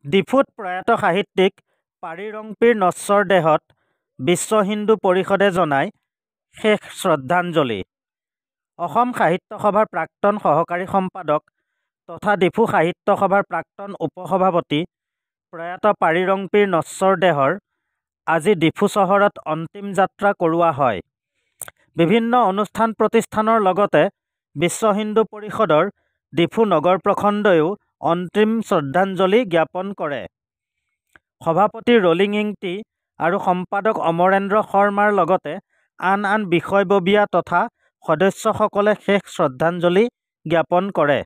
ডিফুত প্ৰয়াত সাহিত্যিক পাৰিৰংপীৰ নশ্বৰ দেহত বিশ্ব হিন্দু পৰিষদে জনায় শেষ শ্ৰদ্ধাঞ্জলি। অসম সাহিত্য সভাৰ প্ৰাক্তন সহকাৰী সম্পাদক তথা ডিফু সাহিত্য সভাৰ প্ৰাক্তন উপসভাপতি প্ৰয়াত পাৰিৰংপীৰ নশ্বৰ দেহৰ আজি ডিফু চহৰত অন্তিম যাত্ৰা কৰোৱা হয়। বিভিন্ন অনুষ্ঠান প্ৰতিষ্ঠানৰ লগতে বিশ্ব হিন্দু পৰিষদৰ ডিফু নগৰ প্ৰখণ্ডইও অন্তিম শ্ৰদ্ধাঞ্জলি জ্ঞাপন কৰে। সভাপতি ৰলিং ইংতি আৰু সম্পাদক অমৰেন্দ্ৰ শৰ্মাৰ লগতে আন আন বিষয়ববীয়া তথা সদস্যসকলে শেষ শ্ৰদ্ধাঞ্জলি জ্ঞাপন কৰে।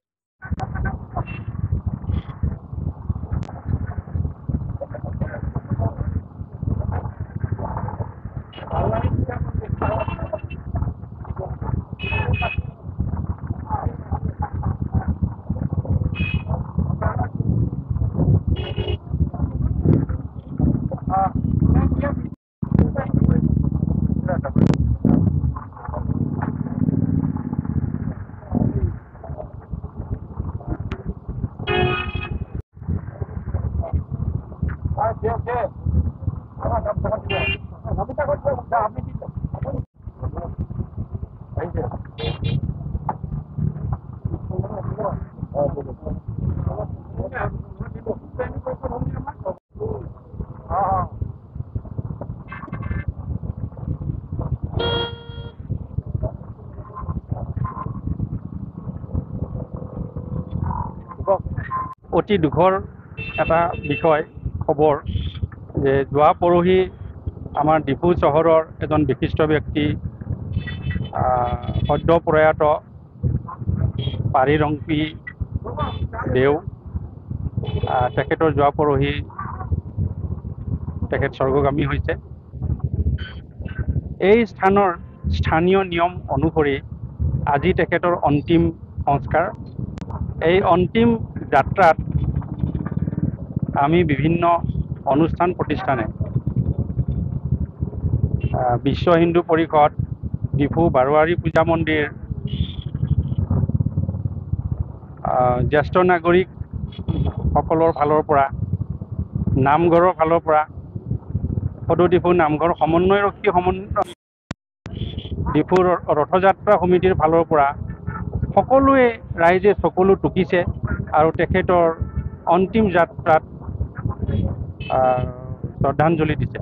অতি দুখৰ এটা বিষয় খবৰ যে যোৱা পৰহি আমাৰ ডিফু চহৰৰ এজন বিশিষ্ট ব্যক্তি সদ্য প্ৰয়াত পাৰিৰংপী দেও তেখেতৰ যোৱা পৰহি তেখেত স্বৰ্গগামী হৈছে। এই স্থানীয় নিয়ম অনুসৰি আজি তেখেতৰ অন্তিম সংস্কাৰ। এই অন্তিম যাত্ৰাত আমি বিভিন্ন অনুষ্ঠান প্ৰতিষ্ঠানে বিশ্ব হিন্দু পৰিষদ, ডিফু বাৰোৱাৰী পূজা মন্দিৰ, জ্যেষ্ঠ নাগৰিক সকলৰ ফালৰ পৰা, নামঘৰৰ ফালৰ পৰা, সদৌ ডিফু নামঘৰ সমন্বয়ৰক্ষী ডিফুৰ ৰথযাত্ৰা সমিতিৰ ফালৰ পৰা সকলোৱে ৰাইজে চকুলো টুকিছে আৰু তেখেতৰ অন্তিম যাত্ৰাত শ্ৰদ্ধাঞ্জলি দিছে।